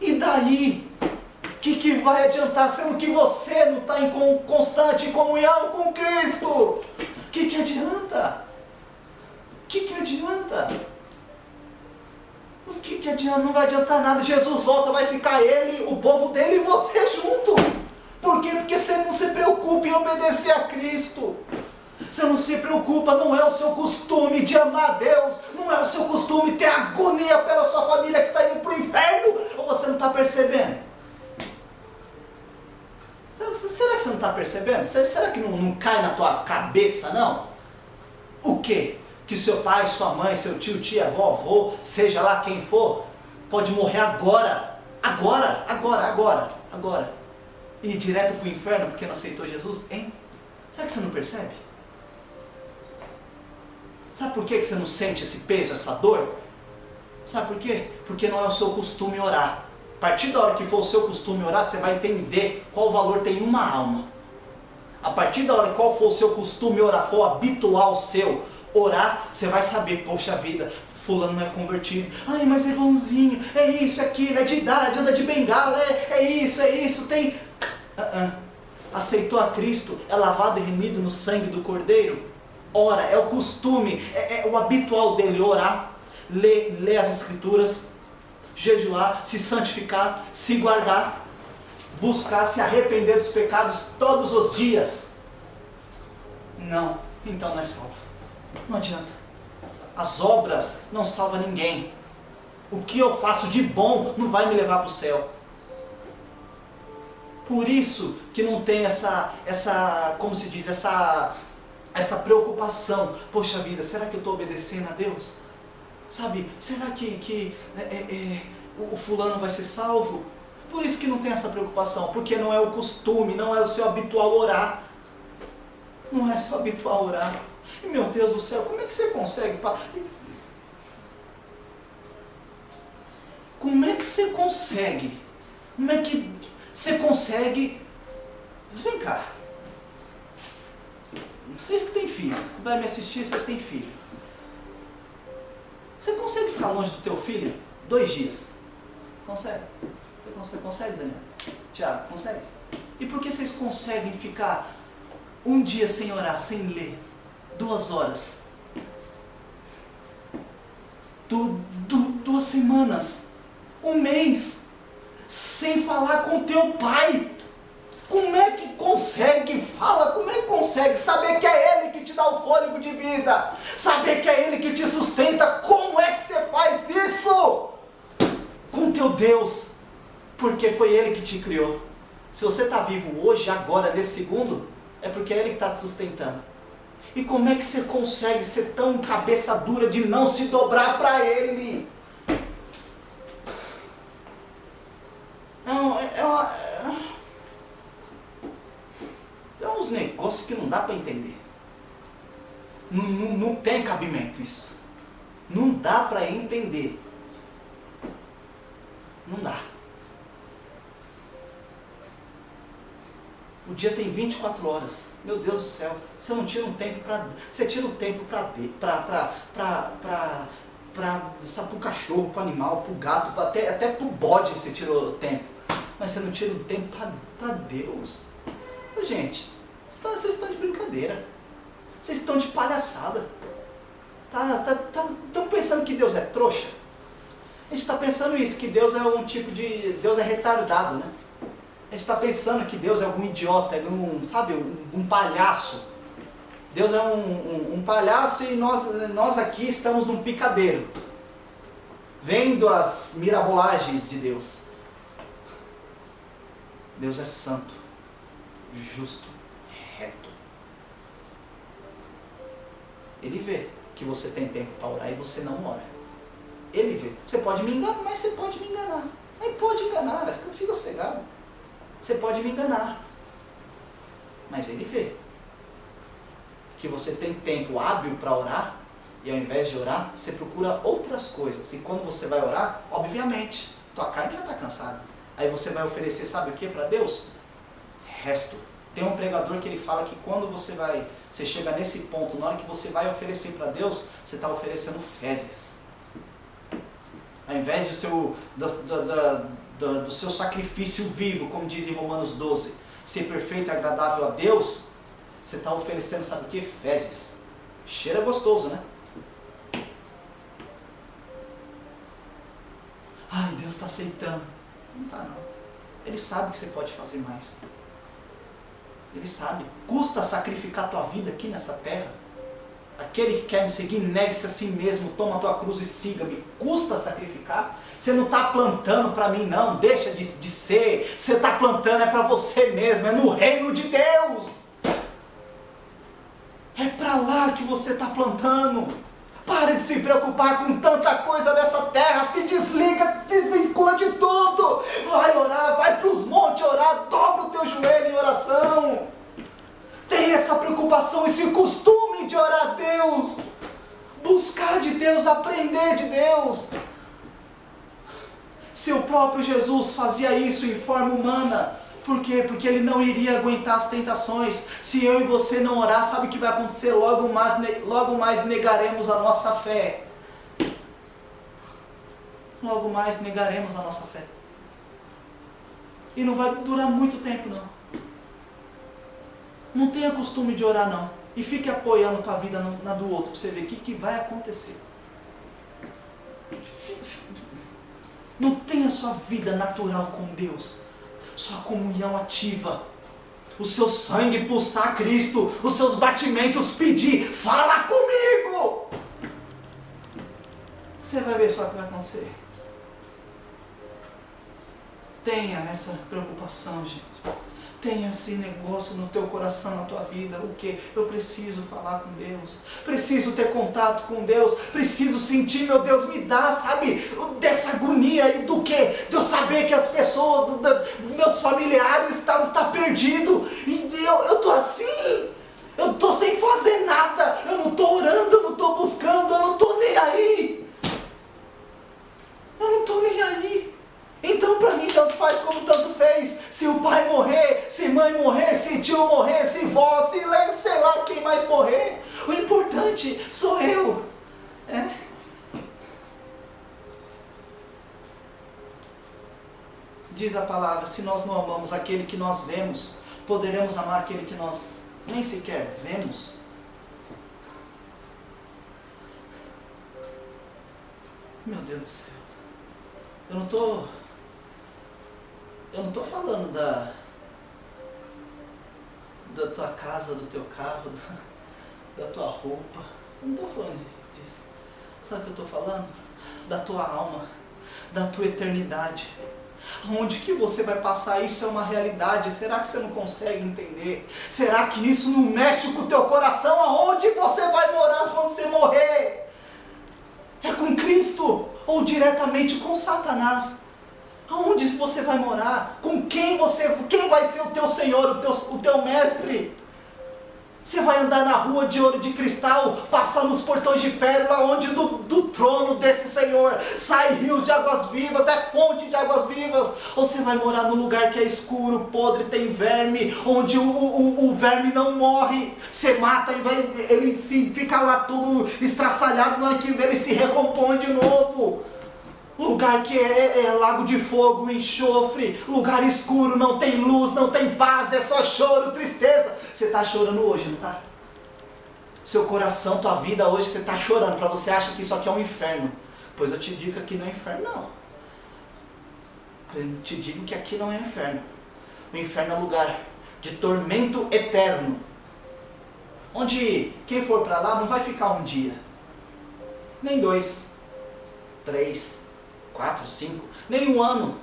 E daí? O que vai adiantar, sendo que você não está em constante comunhão com Cristo? O que adianta? O que adianta? O que adianta? Não vai adiantar nada. Jesus volta, vai ficar ele, o povo dele e você junto. Por quê? Porque você não se preocupa em obedecer a Cristo. Você não se preocupa, não é o seu costume de amar a Deus, não é o seu costume ter agonia pela sua família que está indo para o inferno, ou você não está percebendo? Será que você não está percebendo? Será que não cai na tua cabeça, não? O quê? Que seu pai, sua mãe, seu tio, tia, avó, avô, seja lá quem for, pode morrer agora. Agora. E ir direto para o inferno porque não aceitou Jesus? Hein? Será que você não percebe? Sabe por que você não sente esse peso, essa dor? Sabe por quê? Porque não é o seu costume orar. A partir da hora que for o seu costume orar, você vai entender qual valor tem uma alma. A partir da hora qual for o seu costume orar, for habitual seu orar, você vai saber, poxa vida, fulano não é convertido. Ai, mas é bonzinho, é isso, é aquilo, é de idade, anda de bengala, é isso, tem... Aceitou a Cristo, é lavado e remido no sangue do Cordeiro. Ora, é o costume, é o habitual dele orar, ler as Escrituras, jejuar, se santificar, se guardar, buscar se arrepender dos pecados todos os dias. Não, então não é salvo. Não adianta. As obras não salvam ninguém. O que eu faço de bom não vai me levar para o céu. Por isso que não tem como se diz, essa preocupação. Poxa vida, será que eu estou obedecendo a Deus? Sabe, será que o fulano vai ser salvo? Por isso que não tem essa preocupação, porque não é o costume, não é o seu habitual orar. Não é seu habitual orar. E meu Deus do céu, como é que você consegue? Como é que você consegue? Como é que você consegue? Vem cá. Vocês que têm filho, vai me assistir, vocês têm filho. Você consegue ficar longe do teu filho 2 dias? Consegue? Você consegue, Daniel? Tiago, consegue? E por que vocês conseguem ficar 1 dia sem orar, sem ler? 2 horas? 2 semanas? 1 mês? Sem falar com teu pai? Como é que consegue? Fala, como é que consegue? Saber que é Ele que te dá o fôlego de vida. Saber que é Ele que te sustenta. Como é que você faz isso? Com teu Deus. Porque foi Ele que te criou. Se você está vivo hoje, agora, nesse segundo, é porque é Ele que está te sustentando. E como é que você consegue ser tão cabeça dura de não se dobrar para Ele? Não, é uns negócios que não dá para entender. Não tem cabimento isso. Não dá para entender. Não dá. O dia tem 24 horas. Meu Deus do céu. Você não tira um tempo para... Você tira um tempo para o cachorro, para o animal, para o gato, até para o bode você tira o tempo. Mas você não tira um tempo para Deus. Gente, vocês estão de brincadeira. Vocês estão de palhaçada. Estão pensando que Deus é trouxa? A gente está pensando isso, que Deus é um tipo de... Deus é retardado, né? A gente está pensando que Deus é algum idiota, é um palhaço. Deus é um palhaço e nós aqui estamos num picadeiro, vendo as mirabolagens de Deus. Deus é santo, justo, reto. Ele vê que você tem tempo para orar e você não ora. Ele vê. Você pode me enganar, mas você pode me enganar. Mas pode enganar, fica cegado. Você pode me enganar. Mas ele vê que você tem tempo hábil para orar, e ao invés de orar, você procura outras coisas. E quando você vai orar, obviamente, tua carne já está cansada. Aí você vai oferecer, sabe o que para Deus? Resto. Tem um pregador que ele fala que quando você chega nesse ponto, na hora que você vai oferecer para Deus, você está oferecendo fezes. Ao invés do seu sacrifício vivo, como diz em Romanos 12, ser perfeito e agradável a Deus, você está oferecendo, sabe o que? Fezes. Cheira gostoso, né? Ai, Deus está aceitando. Não está não. Ele sabe que você pode fazer mais. Ele sabe. Custa sacrificar a tua vida aqui nessa terra. Aquele que quer me seguir, negue-se a si mesmo, toma a tua cruz e siga-me. Custa sacrificar. Você não está plantando para mim não, deixa de ser. Você está plantando é para você mesmo, é no reino de Deus. É para lá que você está plantando. Pare de se preocupar com tanta coisa dessa terra. Se desliga, se vincula de tudo. Vai orar, vai para os montes orar. Dobra o teu joelho em oração. Tenha essa preocupação, esse costume de orar a Deus. Buscar de Deus, aprender de Deus. Se o próprio Jesus fazia isso em forma humana, por quê? Porque ele não iria aguentar as tentações. Se eu e você não orar, sabe o que vai acontecer? Logo mais negaremos a nossa fé. Logo mais negaremos a nossa fé. E não vai durar muito tempo, não. Não tenha costume de orar, não. E fique apoiando tua vida na do outro, para você ver o que vai acontecer. Não tenha sua vida natural com Deus. Sua comunhão ativa, o seu sangue pulsar Cristo, os seus batimentos pedir, fala comigo! Você vai ver só o que vai acontecer. Tenha essa preocupação, gente. Tenha esse negócio no teu coração, na tua vida. O que? Eu preciso falar com Deus. Preciso ter contato com Deus. Preciso sentir, meu Deus, me dá, sabe, dessa agonia aí do quê? De eu saber que as pessoas, meus familiares estão perdidos. E eu estou assim. Eu estou sem fazer nada. Eu não estou orando, eu não estou buscando, eu não estou nem aí. Eu não estou nem aí. Então para mim tanto faz como tanto fez. Se o pai morrer, se mãe morrer, se tio morrer, se vó, se sei lá quem mais morrer. O importante sou eu. Diz a palavra, se nós não amamos aquele que nós vemos, poderemos amar aquele que nós nem sequer vemos? Meu Deus do céu. Eu não estou falando da tua casa, do teu carro, da tua roupa. Eu não estou falando disso. Sabe o que eu estou falando? Da tua alma, da tua eternidade. Onde que você vai passar isso é uma realidade. Será que você não consegue entender? Será que isso não mexe com o teu coração? Aonde você vai morar quando você morrer? É com Cristo ou diretamente com Satanás? Aonde você vai morar? Com quem vai ser o teu Senhor, o teu mestre? Você vai andar na rua de ouro de cristal, passar nos portões de pérola, onde do trono desse Senhor sai rios de águas vivas, é fonte de águas vivas. Ou você vai morar num lugar que é escuro, podre, tem verme, onde o verme não morre. Você mata e ele fica lá tudo estraçalhado, na hora que ele se recompõe de novo. Lugar que é lago de fogo, enxofre, lugar escuro, não tem luz, não tem paz, é só choro, tristeza. Você está chorando hoje, não está? Seu coração, tua vida hoje, você está chorando, para você acha que isso aqui é um inferno. Pois eu te digo que aqui não é inferno, não. Eu te digo que aqui não é inferno. O inferno é lugar de tormento eterno. Onde quem for para lá não vai ficar um dia, nem 2, 3, 4, 5, nem um ano,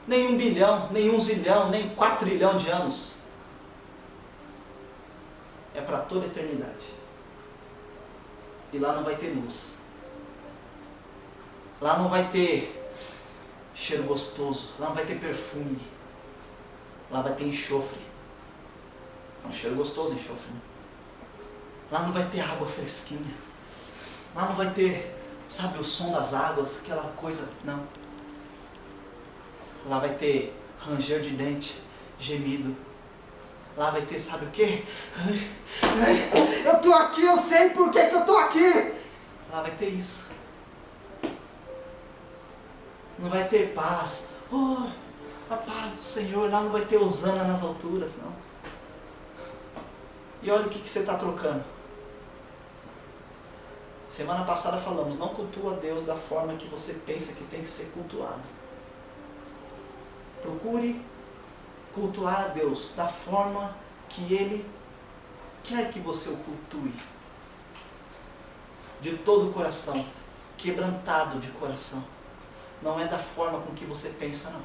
nem 1 bilhão, nem 1 zilhão, nem 4 trilhão de anos. É para toda a eternidade. E lá não vai ter luz. Lá não vai ter cheiro gostoso. Lá não vai ter perfume. Lá vai ter enxofre. É um cheiro gostoso, enxofre, né? Lá não vai ter água fresquinha. Lá não vai ter, sabe, o som das águas, aquela coisa, não. Lá vai ter ranger de dente, gemido. Lá vai ter, sabe o quê? Eu tô aqui, eu sei por que eu tô aqui. Lá vai ter isso. Não vai ter paz. Oh, a paz do Senhor. Lá não vai ter hosana nas alturas, não. E olha o que você está trocando. Semana passada falamos, não cultua Deus da forma que você pensa que tem que ser cultuado. Procure cultuar a Deus da forma que Ele quer que você o cultue. De todo o coração, quebrantado de coração. Não é da forma com que você pensa, não.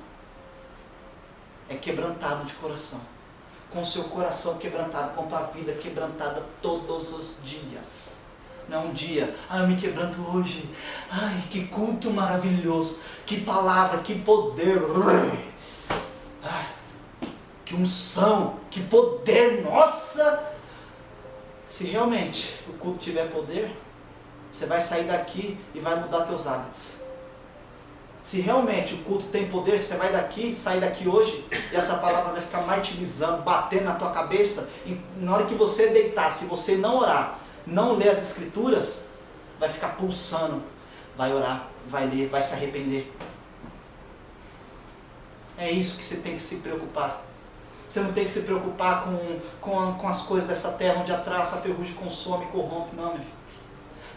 É quebrantado de coração. Com o seu coração quebrantado, com a tua vida quebrantada todos os dias. Não é um dia, eu me quebranto hoje. Ai, que culto maravilhoso. Que palavra, que poder. Ai, que unção, que poder, nossa! Se realmente o culto tiver poder, você vai sair daqui e vai mudar teus hábitos. Se realmente o culto tem poder, você vai daqui, sair daqui hoje, e essa palavra vai ficar martirizando, batendo na tua cabeça, e na hora que você deitar, se você não orar, não ler as escrituras, vai ficar pulsando, vai orar, vai ler, vai se arrepender. É isso que você tem que se preocupar. Você não tem que se preocupar com as coisas dessa terra, onde a traça, a ferrugem consome e corrompe, não, meu filho.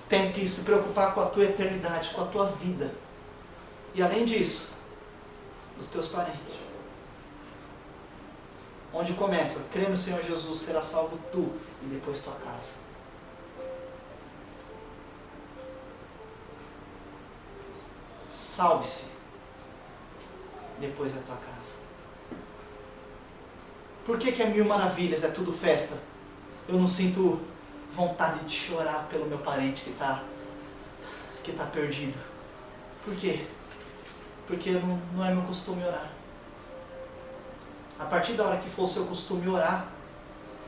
Tem que se preocupar com a tua eternidade, com a tua vida. E além disso, os teus parentes. Onde começa? Crê no Senhor Jesus, será salvo tu e depois tua casa. Salve-se, depois a tua casa. Por que é 1000 maravilhas, é tudo festa? Eu não sinto vontade de chorar pelo meu parente que está perdido. Por quê? Porque não é meu costume orar. A partir da hora que for o seu costume orar,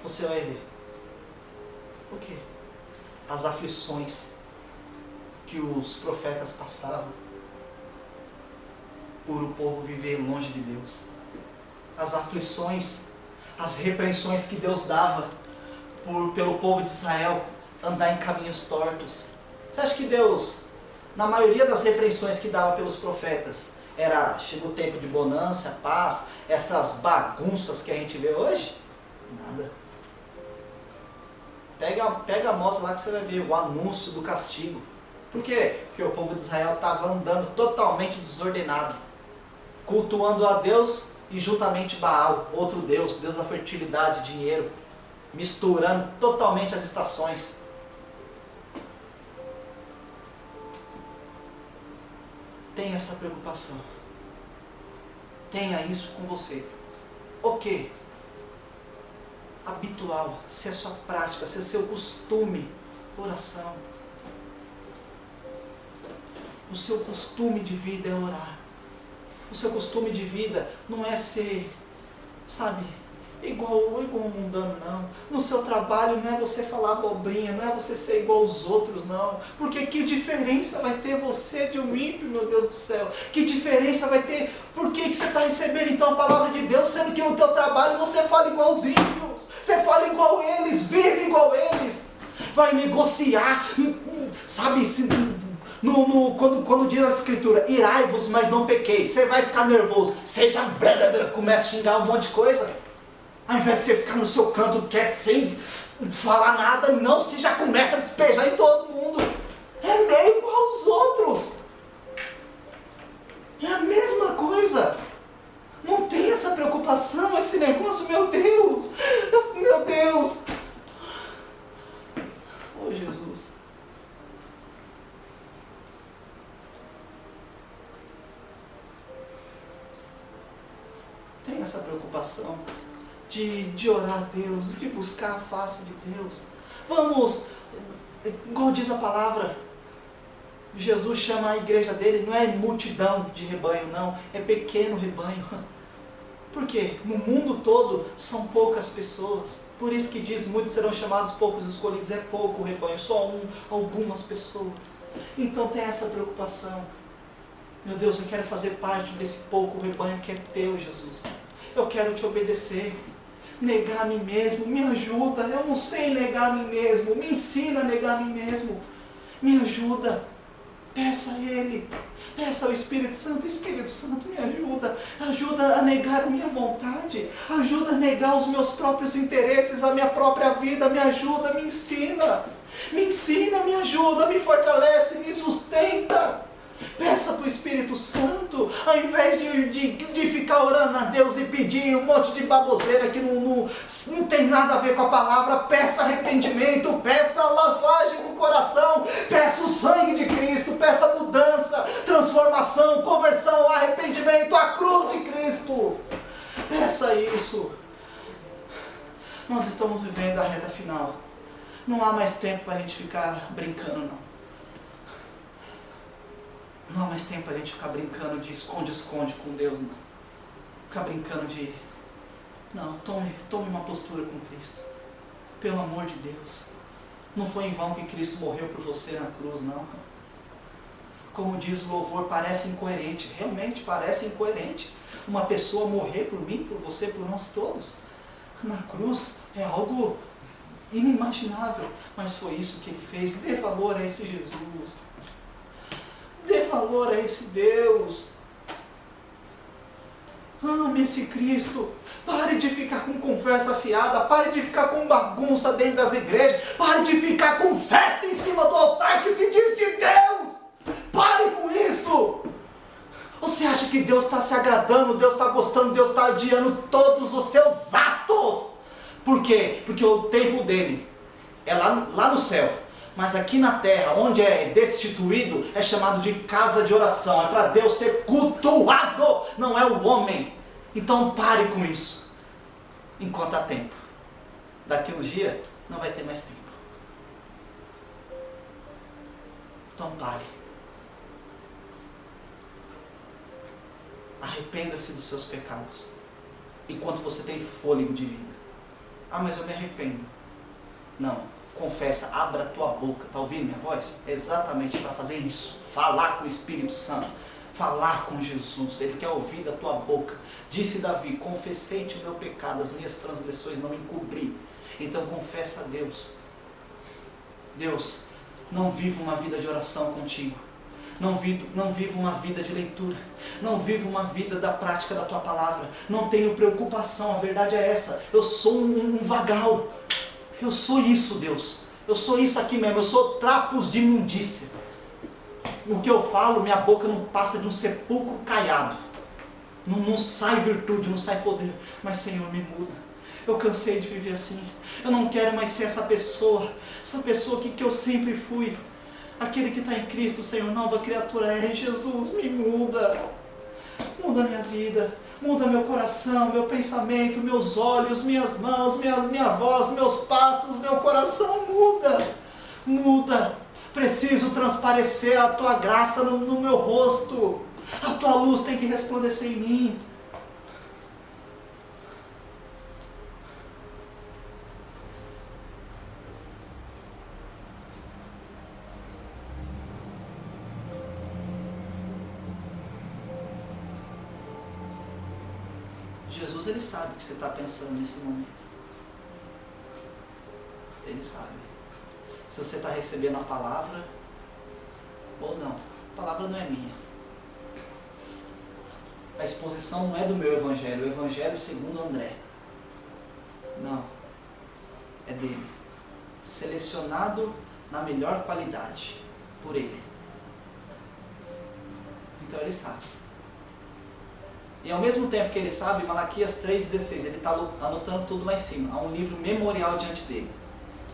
você vai ver. O quê? As aflições que os profetas passavam por o povo viver longe de Deus. As aflições, as repreensões que Deus dava pelo povo de Israel andar em caminhos tortos. Você acha que Deus, na maioria das repreensões que dava pelos profetas, chega o tempo de bonança, paz, essas bagunças que a gente vê hoje? Nada. Pega a mostra lá que você vai ver o anúncio do castigo. Por quê? Porque o povo de Israel estava andando totalmente desordenado, cultuando a Deus e juntamente Baal, outro Deus, Deus da fertilidade, dinheiro, misturando totalmente as estações. Tenha essa preocupação. Tenha isso com você. O quê? Habitual, se é sua prática, se é seu costume, oração. O seu costume de vida é orar. O seu costume de vida não é ser, sabe, igual um mundano, não. No seu trabalho não é você falar abobrinha, não é você ser igual aos outros, não. Porque que diferença vai ter você de um ímpio, meu Deus do céu? Que diferença vai ter? Por que você está recebendo então a palavra de Deus, sendo que no teu trabalho você fala igual aos ímpios? Você fala igual eles, vive igual eles. Vai negociar, sabe, quando diz a escritura, irai-vos, mas não pequei. Você vai ficar nervoso, seja começa a xingar um monte de coisa. Ao invés de você ficar no seu canto quieto, sem falar nada, não, você já começa a despejar em todo mundo. É meio igual aos outros. É a mesma coisa. Não tem essa preocupação, esse negócio, meu Deus. Meu Deus. Oh, Jesus. Tem essa preocupação de orar a Deus, de buscar a face de Deus. Vamos, igual diz a palavra, Jesus chama a igreja dele, não é multidão de rebanho, não, é pequeno rebanho. Por quê? No mundo todo são poucas pessoas. Por isso que diz, muitos serão chamados, poucos escolhidos. É pouco o rebanho, só algumas pessoas. Então tem essa preocupação. Meu Deus, eu quero fazer parte desse pouco rebanho que é teu, Jesus. Eu quero te obedecer. Negar a mim mesmo, me ajuda. Eu não sei negar a mim mesmo. Me ensina a negar a mim mesmo. Me ajuda. Peça a Ele. Peça ao Espírito Santo. Espírito Santo, me ajuda. Ajuda a negar a minha vontade. Ajuda a negar os meus próprios interesses, a minha própria vida. Me ajuda, me ensina. Me ensina, me ajuda, me fortalece, me sustenta. Peça para o Espírito Santo, ao invés de ficar orando a Deus e pedir um monte de baboseira que não tem nada a ver com a palavra. Peça arrependimento, peça lavagem no coração, peça o sangue de Cristo, peça mudança, transformação, conversão, arrependimento, a cruz de Cristo. Peça isso. Nós estamos vivendo a reta final. Não há mais tempo para a gente ficar brincando, não. Não há mais tempo para a gente ficar brincando de esconde-esconde com Deus, não. Ficar brincando de... Não, tome uma postura com Cristo. Pelo amor de Deus. Não foi em vão que Cristo morreu por você na cruz, não. Como diz o louvor, parece incoerente. Realmente parece incoerente. Uma pessoa morrer por mim, por você, por nós todos. Na cruz é algo inimaginável. Mas foi isso que Ele fez. Dê valor a esse Jesus. Dê valor a esse Deus. Ame esse Cristo. Pare de ficar com conversa fiada. Pare de ficar com bagunça dentro das igrejas. Pare de ficar com festa em cima do altar que se diz de Deus. Pare com isso. Você acha que Deus está se agradando, Deus está gostando, Deus está adiando todos os seus atos? Por quê? Porque o tempo dele é lá no céu. Mas aqui na terra, onde é destituído, é chamado de casa de oração. É para Deus ser cultuado, não é o homem. Então pare com isso, enquanto há tempo. Daqui uns dias, não vai ter mais tempo. Então pare. Arrependa-se dos seus pecados, enquanto você tem fôlego de vida. Ah, mas eu me arrependo. Não. Confessa, abra a tua boca. Está ouvindo minha voz? É exatamente para fazer isso. Falar com o Espírito Santo. Falar com Jesus. Ele quer ouvir da tua boca. Disse Davi, confessei-te o meu pecado, as minhas transgressões não encobri. Então confessa a Deus. Deus, não vivo uma vida de oração contigo. Não vivo uma vida de leitura. Não vivo uma vida da prática da tua palavra. Não tenho preocupação, a verdade é essa. Eu sou um vagal. Eu sou isso, Deus. Eu sou isso aqui mesmo. Eu sou trapos de imundícia. O que eu falo, minha boca não passa de um sepulcro caiado. Não sai virtude, não sai poder. Mas, Senhor, me muda. Eu cansei de viver assim. Eu não quero mais ser essa pessoa. Essa pessoa que eu sempre fui. Aquele que está em Cristo, Senhor, nova criatura é. Jesus, me muda. Muda a minha vida. Muda meu coração, meu pensamento, meus olhos, minhas mãos, minha voz, meus passos, meu coração. Muda. Preciso transparecer a tua graça no meu rosto. A tua luz tem que resplandecer em mim. Jesus, Ele sabe o que você está pensando nesse momento. Ele sabe. Se você está recebendo a palavra ou não. A palavra não é minha. A exposição não é do meu evangelho. O evangelho segundo André. Não. É dele. Selecionado na melhor qualidade por ele. Então ele sabe. E ao mesmo tempo que ele sabe, Malaquias 3,16, ele está anotando tudo lá em cima. Há um livro memorial diante dele.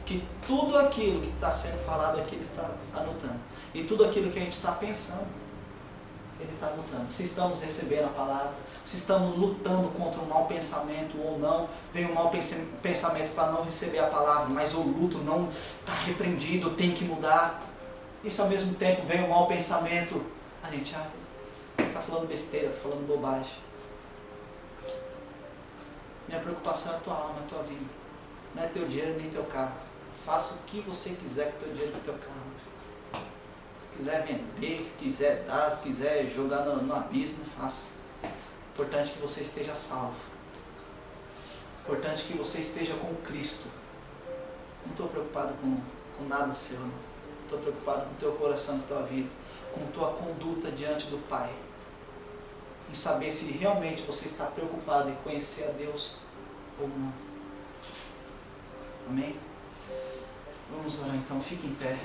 Que tudo aquilo que está sendo falado aqui, ele está anotando. E tudo aquilo que a gente está pensando, ele está anotando. Se estamos recebendo a palavra, se estamos lutando contra um mau pensamento ou não, vem um mau pensamento para não receber a palavra, mas o luto não está repreendido, tem que mudar. E se ao mesmo tempo vem um mau pensamento, a gente está falando besteira, está falando bobagem. Minha preocupação é a tua alma, a tua vida. Não é teu dinheiro nem teu carro. Faça o que você quiser com teu dinheiro e com teu carro. Se quiser vender, se quiser dar, se quiser jogar no abismo, faça. Importante que você esteja salvo. Importante que você esteja com Cristo. Não estou preocupado com nada seu, não. Estou preocupado com o teu coração, com a tua vida, com tua conduta diante do Pai. Em saber se realmente você está preocupado em conhecer a Deus ou não. Amém? Vamos orar então, fique em pé.